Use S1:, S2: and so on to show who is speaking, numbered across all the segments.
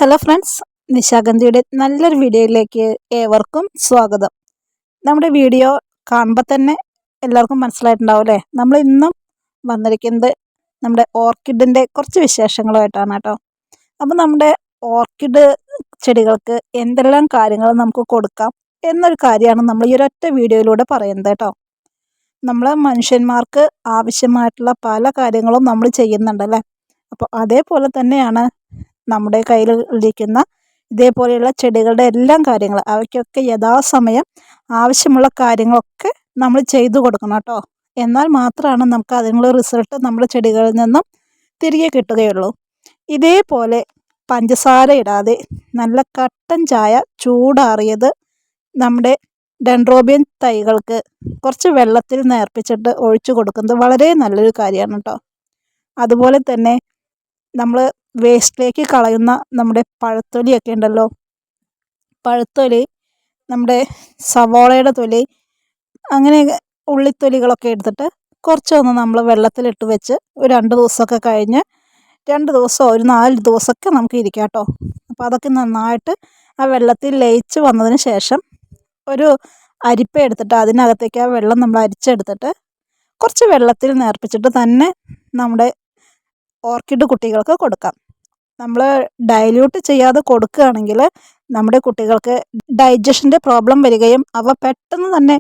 S1: Hello friends, നിശാഗന്ധിയുടെ നല്ലൊരു വീഡിയോയിലേക്ക് ഏവർക്കും സ്വാഗതം. നമ്മുടെ വീഡിയോ കാണുമ്പോൾ തന്നെ എല്ലാവർക്കും മനസ്സിലായിട്ടുണ്ടാവും അല്ലേ? നമ്മൾ ഇന്നും വന്നിരിക്കുന്നത് നമ്മുടെ ഓർക്കിഡിൻ്റെ കുറച്ച് വിശേഷങ്ങളുമായിട്ടാണ് കേട്ടോ. അപ്പോൾ നമ്മുടെ ഓർക്കിഡ് ചെടികൾക്ക് എന്തെല്ലാം കാര്യങ്ങൾ നമുക്ക് കൊടുക്കാം എന്നൊരു കാര്യമാണ് നമ്മൾ ഈ ഒരൊറ്റ വീഡിയോയിലൂടെ പറയുന്നത് കേട്ടോ. നമ്മൾ മനുഷ്യന്മാർക്ക് ആവശ്യമായിട്ടുള്ള പല കാര്യങ്ങളും നമ്മൾ ചെയ്യുന്നുണ്ടല്ലേ. അപ്പോൾ അതേപോലെ തന്നെയാണ് നമ്മുടെ കയ്യിലിരിക്കുന്ന ഇതേപോലെയുള്ള ചെടികളുടെ എല്ലാം കാര്യങ്ങൾ, അവയ്ക്കൊക്കെ യഥാസമയം ആവശ്യമുള്ള കാര്യങ്ങളൊക്കെ നമ്മൾ ചെയ്തു കൊടുക്കണം കേട്ടോ. എന്നാൽ മാത്രമാണ് നമുക്ക് അതിനുള്ള റിസൾട്ട് നമ്മുടെ ചെടികളിൽ നിന്നും തിരികെ കിട്ടുകയുള്ളൂ. ഇതേപോലെ പഞ്ചസാര ഇടാതെ നല്ല കട്ടൻ ചായ ചൂടാറിയത് നമ്മുടെ ഡെൻഡ്രോബിയൻ തൈകൾക്ക് കുറച്ച് വെള്ളത്തിൽ നേർപ്പിച്ചിട്ട് ഒഴിച്ചു കൊടുക്കുന്നത് വളരെ നല്ലൊരു കാര്യമാണ് കേട്ടോ. അതുപോലെ തന്നെ നമ്മൾ വേസ്റ്റിലേക്ക് കളയുന്ന നമ്മുടെ പഴത്തൊലിയൊക്കെ ഉണ്ടല്ലോ, പഴത്തൊലി, നമ്മുടെ സവോളയുടെ തൊലി, അങ്ങനെ ഉള്ളിത്തൊലികളൊക്കെ എടുത്തിട്ട് കുറച്ചൊന്ന് നമ്മൾ വെള്ളത്തിലിട്ട് വെച്ച് ഒരു 2 ദിവസമൊക്കെ കഴിഞ്ഞ് 2 ദിവസമോ ഒരു 4 ദിവസമൊക്കെ നമുക്ക് ഇരിക്കാം കേട്ടോ. അപ്പോൾ അതൊക്കെ നന്നായിട്ട് ആ വെള്ളത്തിൽ ലയിച്ച് വന്നതിന് ശേഷം ഒരു അരിപ്പ എടുത്തിട്ട് അതിനകത്തേക്ക് ആ വെള്ളം നമ്മൾ അരിച്ചെടുത്തിട്ട് കുറച്ച് വെള്ളത്തിൽ നേർപ്പിച്ചിട്ട് തന്നെ നമ്മുടെ ഓർക്കിഡ് കുട്ടികൾക്ക് കൊടുക്കാം. നമ്മൾ ഡൈല്യൂട്ട് ചെയ്യാതെ കൊടുക്കുകയാണെങ്കിൽ നമ്മുടെ കുട്ടികൾക്ക് ഡൈജഷൻ്റെ പ്രോബ്ലം വരികയും അവ പെട്ടെന്ന് തന്നെ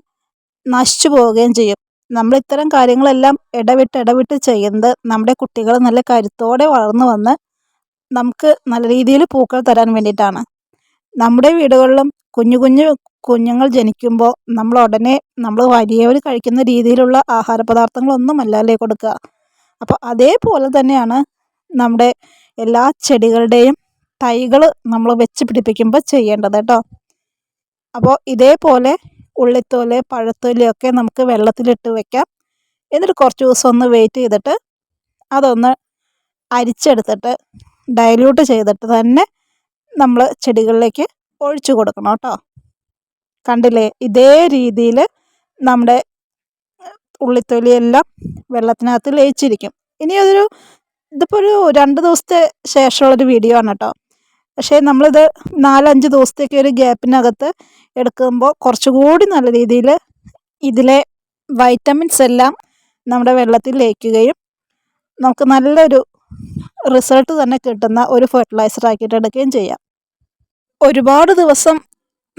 S1: നശിച്ചു പോവുകയും ചെയ്യും. നമ്മൾ ഇത്തരം കാര്യങ്ങളെല്ലാം ഇടവിട്ട് ചെയ്യുന്നത് നമ്മുടെ കുട്ടികൾ നല്ല കരുത്തോടെ വളർന്നു വന്ന് നമുക്ക് നല്ല രീതിയിൽ പൂക്കൾ തരാൻ വേണ്ടിയിട്ടാണ്. നമ്മുടെ വീടുകളിലും കുഞ്ഞുങ്ങൾ ജനിക്കുമ്പോൾ നമ്മൾ ഉടനെ നമ്മൾ വലിയവർ കഴിക്കുന്ന രീതിയിലുള്ള ആഹാര പദാർത്ഥങ്ങളൊന്നും അല്ലേ കൊടുക്കുക. അപ്പോൾ അതേപോലെ തന്നെയാണ് നമ്മുടെ എല്ലാ ചെടികളുടെയും തൈകൾ നമ്മൾ വെച്ച് പിടിപ്പിക്കുമ്പോൾ ചെയ്യേണ്ടത് കേട്ടോ. അപ്പോൾ ഇതേപോലെ ഉള്ളിത്തോല്, പഴത്തൊലിയൊക്കെ നമുക്ക് വെള്ളത്തിലിട്ട് വെക്കാം. എന്നിട്ട് കുറച്ച് ദിവസം ഒന്ന് വെയിറ്റ് ചെയ്തിട്ട് അതൊന്ന് അരിച്ചെടുത്തിട്ട് ഡൈല്യൂട്ട് ചെയ്തിട്ട് തന്നെ നമ്മൾ ചെടികളിലേക്ക് ഒഴിച്ചു കൊടുക്കണം കേട്ടോ. കണ്ടില്ലേ, ഇതേ രീതിയിൽ നമ്മുടെ ഉള്ളിത്തൊലിയെല്ലാം വെള്ളത്തിനകത്ത് ലയിച്ചിരിക്കും. ഇനി ഇതിപ്പോൾ ഒരു 2 ദിവസത്തെ ശേഷമുള്ളൊരു വീഡിയോ ആണ് കേട്ടോ. പക്ഷേ നമ്മളിത് 4-5 ദിവസത്തേക്ക് ഒരു ഗ്യാപ്പിനകത്ത് എടുക്കുമ്പോൾ കുറച്ചുകൂടി നല്ല രീതിയിൽ ഇതിലെ വൈറ്റമിൻസ് എല്ലാം നമ്മുടെ വെള്ളത്തിൽ ലയിക്കുകയും നമുക്ക് നല്ലൊരു റിസൾട്ട് തന്നെ കിട്ടുന്ന ഒരു ഫെർട്ടിലൈസർ ആക്കിയിട്ട് എടുക്കുകയും ചെയ്യാം. ഒരുപാട് ദിവസം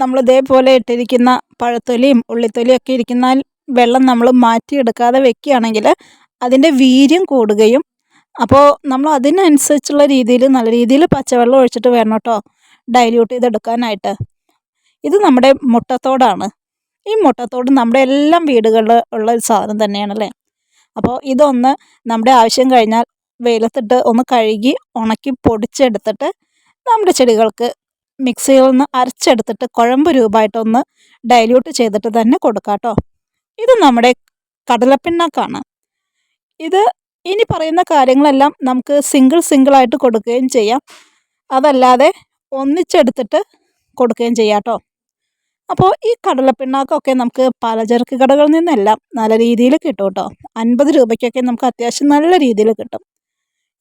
S1: നമ്മൾ ഇതേപോലെ ഇട്ടിരിക്കുന്ന പഴത്തൊലിയും ഉള്ളിത്തൊലിയും ഒക്കെ ഇരിക്കുന്ന വെള്ളം നമ്മൾ മാറ്റിയെടുക്കാതെ വെക്കുകയാണെങ്കിൽ അതിൻ്റെ വീര്യം കൂടുകയും, അപ്പോൾ നമ്മൾ അതിനനുസരിച്ചുള്ള രീതിയിൽ നല്ല രീതിയിൽ പച്ചവെള്ളം ഒഴിച്ചിട്ട് വേണം കേട്ടോ ഡൈല്യൂട്ട് ചെയ്തെടുക്കാനായിട്ട്. ഇത് നമ്മുടെ മുട്ടത്തോടാണ്. ഈ മുട്ടത്തോട് നമ്മുടെ എല്ലാം വീടുകളിൽ ഉള്ള ഒരു സാധനം തന്നെയാണല്ലേ. അപ്പോൾ ഇതൊന്ന് നമ്മുടെ ആവശ്യം കഴിഞ്ഞാൽ വെയിലത്തിട്ട് ഒന്ന് കഴുകി ഉണക്കി പൊടിച്ചെടുത്തിട്ട് നമ്മുടെ ചെടികൾക്ക് മിക്സിയിൽ നിന്ന് അരച്ചെടുത്തിട്ട് കുഴമ്പ് രൂപമായിട്ടൊന്ന് ഡൈല്യൂട്ട് ചെയ്തിട്ട് തന്നെ കൊടുക്കാം കേട്ടോ. ഇത് നമ്മുടെ കടലപ്പിണ്ണാക്കാണ്. ഇത് ഇനി പറയുന്ന കാര്യങ്ങളെല്ലാം നമുക്ക് സിംഗിളായിട്ട് കൊടുക്കുകയും ചെയ്യാം, അതല്ലാതെ ഒന്നിച്ചെടുത്തിട്ട് കൊടുക്കുകയും ചെയ്യാം കേട്ടോ. അപ്പോൾ ഈ കടലപ്പിണ്ണാക്കൊക്കെ നമുക്ക് പലചരക്ക് കടകളിൽ നിന്നെല്ലാം നല്ല രീതിയിൽ കിട്ടും കേട്ടോ. 50 രൂപയ്ക്കൊക്കെ നമുക്ക് അത്യാവശ്യം നല്ല രീതിയിൽ കിട്ടും.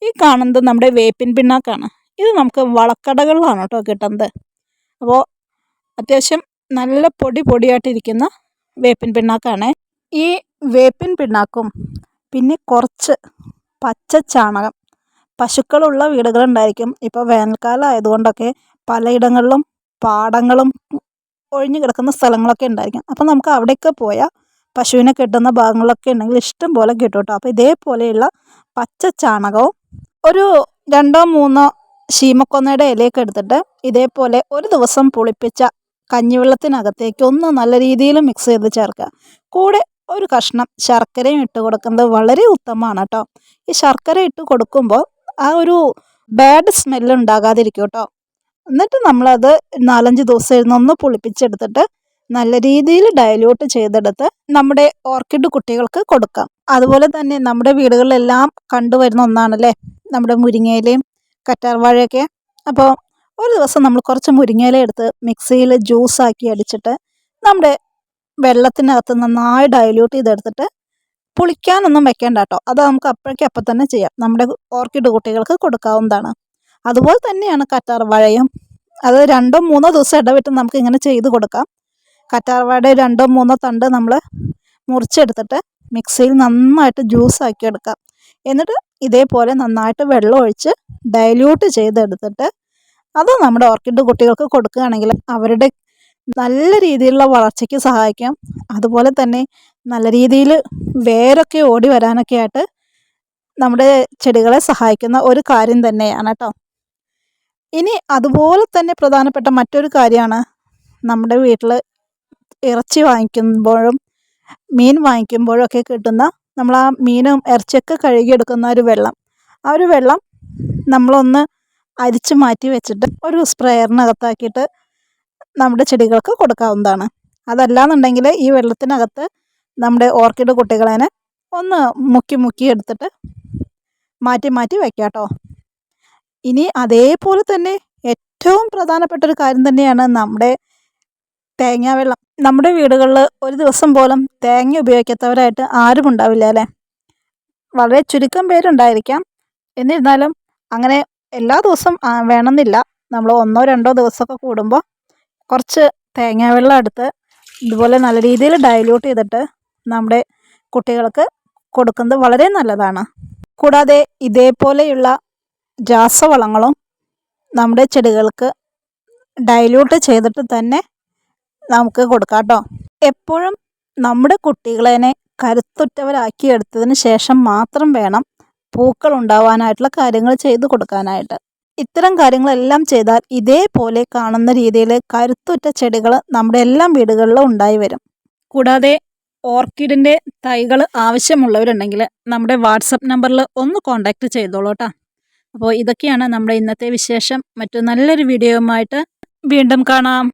S1: ഈ കാണുന്നത് നമ്മുടെ വേപ്പിൻ പിണ്ണാക്കാണ്. ഇത് നമുക്ക് വളക്കടകളിലാണ് കേട്ടോ കിട്ടുന്നത്. അപ്പോൾ അത്യാവശ്യം നല്ല പൊടിയായിട്ടിരിക്കുന്ന വേപ്പിൻ പിണ്ണാക്കാണ്. ഈ വേപ്പിൻ പിണ്ണാക്കും പിന്നെ കുറച്ച് പച്ച ചാണകം, പശുക്കളുള്ള വീടുകളുണ്ടായിരിക്കും. ഇപ്പോൾ വേനൽക്കാലം ആയതുകൊണ്ടൊക്കെ പലയിടങ്ങളിലും പാടങ്ങളും ഒഴിഞ്ഞു കിടക്കുന്ന സ്ഥലങ്ങളൊക്കെ ഉണ്ടായിരിക്കും. അപ്പോൾ നമുക്ക് അവിടെയൊക്കെ പോയാൽ പശുവിനെ കെട്ടുന്ന ഭാഗങ്ങളൊക്കെ ഉണ്ടെങ്കിൽ ഇഷ്ടം പോലെ കിട്ടും കേട്ടോ. അപ്പോൾ ഇതേപോലെയുള്ള പച്ച ചാണകവും ഒരു 2-3 ശീമക്കൊന്നയുടെ ഇലയൊക്കെ എടുത്തിട്ട് ഇതേപോലെ ഒരു ദിവസം പുളിപ്പിച്ച കഞ്ഞിവെള്ളത്തിനകത്തേക്ക് ഒന്ന് നല്ല രീതിയിൽ മിക്സ് ചെയ്ത് ചേർക്കുക. കൂടെ ഒരു കഷ്ണം ശർക്കരയും ഇട്ട് കൊടുക്കുന്നത് വളരെ ഉത്തമമാണ് കേട്ടോ. ഈ ശർക്കര ഇട്ട് കൊടുക്കുമ്പോൾ ആ ഒരു ബാഡ് സ്മെല്ല് ഉണ്ടാകാതിരിക്കും കേട്ടോ. എന്നിട്ട് നമ്മളത് 4-5 ദിവസം ഇരുന്നൊന്ന് പുളിപ്പിച്ചെടുത്തിട്ട് നല്ല രീതിയിൽ ഡൈല്യൂട്ട് ചെയ്തെടുത്ത് നമ്മുടെ ഓർക്കിഡ് കുട്ടികൾക്ക് കൊടുക്കാം. അതുപോലെ തന്നെ നമ്മുടെ വീടുകളിലെല്ലാം കണ്ടുവരുന്ന ഒന്നാണല്ലേ നമ്മുടെ മുരിങ്ങയിലയും കറ്റാർവാഴയൊക്കെ. അപ്പോൾ ഒരു ദിവസം നമ്മൾ കുറച്ച് മുരിങ്ങയില എടുത്ത് മിക്സിയിൽ ജ്യൂസാക്കി അടിച്ചിട്ട് നമ്മുടെ വെള്ളത്തിനകത്ത് നന്നായി ഡൈല്യൂട്ട് ചെയ്തെടുത്തിട്ട് പുളിക്കാനൊന്നും വെക്കേണ്ട കേട്ടോ. അത് നമുക്ക് അപ്പം തന്നെ ചെയ്യാം. നമ്മുടെ ഓർക്കിഡ് കുട്ടികൾക്ക് കൊടുക്കാവുന്നതാണ്. അതുപോലെ തന്നെയാണ് കറ്റാർവാഴയും. അത് 2-3 ദിവസം ഇടവിട്ട് നമുക്ക് ഇങ്ങനെ ചെയ്ത് കൊടുക്കാം. കറ്റാർവാഴയുടെ 2-3 തണ്ട് നമ്മൾ മുറിച്ചെടുത്തിട്ട് മിക്സിയിൽ നന്നായിട്ട് ജ്യൂസാക്കി എടുക്കാം. എന്നിട്ട് ഇതേപോലെ നന്നായിട്ട് വെള്ളം ഒഴിച്ച് ഡൈല്യൂട്ട് ചെയ്തെടുത്തിട്ട് അത് നമ്മുടെ ഓർക്കിഡ് കുട്ടികൾക്ക് കൊടുക്കുകയാണെങ്കിൽ അവരുടെ നല്ല രീതിയിലുള്ള വളർച്ചയ്ക്ക് സഹായിക്കാം. അതുപോലെ തന്നെ നല്ല രീതിയിൽ വേരൊക്കെ ഓടി വരാനൊക്കെ ആയിട്ട് നമ്മുടെ ചെടികളെ സഹായിക്കുന്ന ഒരു കാര്യം തന്നെയാണ് കേട്ടോ. ഇനി അതുപോലെ തന്നെ പ്രധാനപ്പെട്ട മറ്റൊരു കാര്യമാണ് നമ്മുടെ വീട്ടിൽ ഇറച്ചി വാങ്ങിക്കുമ്പോഴും മീൻ വാങ്ങിക്കുമ്പോഴും ഒക്കെ കിട്ടുന്ന നമ്മൾ ആ മീനും ഇറച്ചിയൊക്കെ കഴുകിയെടുക്കുന്ന ഒരു വെള്ളം. ആ ഒരു വെള്ളം നമ്മളൊന്ന് അരിച്ച് മാറ്റി വെച്ചിട്ട് ഒരു സ്പ്രെയറിനകത്താക്കിയിട്ട് നമ്മുടെ ചെടികൾക്ക് കൊടുക്കാവുന്നതാണ്. അതല്ലാന്നുണ്ടെങ്കിൽ ഈ വെള്ളത്തിനകത്ത് നമ്മുടെ ഓർക്കിഡ് കുട്ടികളെ ഒന്ന് മുക്കി എടുത്തിട്ട് മാറ്റി മാറ്റി വയ്ക്കാം കേട്ടോ. ഇനി അതേപോലെ തന്നെ ഏറ്റവും പ്രധാനപ്പെട്ട ഒരു കാര്യം തന്നെയാണ് നമ്മുടെ തേങ്ങാവെള്ളം. നമ്മുടെ വീടുകളിൽ ഒരു ദിവസം പോലും തേങ്ങ ഉപയോഗിക്കാത്തവരായിട്ട് ആരും ഉണ്ടാവില്ല അല്ലേ? വളരെ ചുരുക്കം പേരുണ്ടായിരിക്കാം. എന്നിരുന്നാലും അങ്ങനെ എല്ലാ ദിവസവും വേണമെന്നില്ല. നമ്മൾ 1-2 ദിവസമൊക്കെ കൂടുമ്പോൾ കുറച്ച് തേങ്ങാവെള്ളം എടുത്ത് ഇതുപോലെ നല്ല രീതിയിൽ ഡൈല്യൂട്ട് ചെയ്തിട്ട് നമ്മുടെ കുട്ടികൾക്ക് കൊടുക്കുന്നത് വളരെ നല്ലതാണ്. കൂടാതെ ഇതേപോലെയുള്ള രാസവളങ്ങളും നമ്മുടെ ചെടികൾക്ക് ഡൈല്യൂട്ട് ചെയ്തിട്ട് തന്നെ നമുക്ക് കൊടുക്കാം കേട്ടോ. എപ്പോഴും നമ്മുടെ കുട്ടികളെ കരുത്തുറ്റവരാക്കി എടുത്തതിന് ശേഷം മാത്രം വേണം പൂക്കൾ ഉണ്ടാവാനായിട്ടുള്ള കാര്യങ്ങൾ ചെയ്തു കൊടുക്കാനായിട്ട്. ഇത്തരം കാര്യങ്ങളെല്ലാം ചെയ്താൽ ഇതേപോലെ കാണുന്ന രീതിയിൽ കരുത്തുറ്റ ചെടികൾ നമ്മുടെ എല്ലാം വീടുകളിലും ഉണ്ടായി വരും. കൂടാതെ ഓർക്കിഡിൻ്റെ തൈകൾ ആവശ്യമുള്ളവരുണ്ടെങ്കിൽ നമ്മുടെ വാട്സപ്പ് നമ്പറിൽ ഒന്ന് കോൺടാക്റ്റ് ചെയ്തോളൂ കേട്ടോ. അപ്പോൾ ഇതൊക്കെയാണ് നമ്മുടെ ഇന്നത്തെ വിശേഷം. മറ്റു നല്ലൊരു വീഡിയോയുമായിട്ട് വീണ്ടും കാണാം.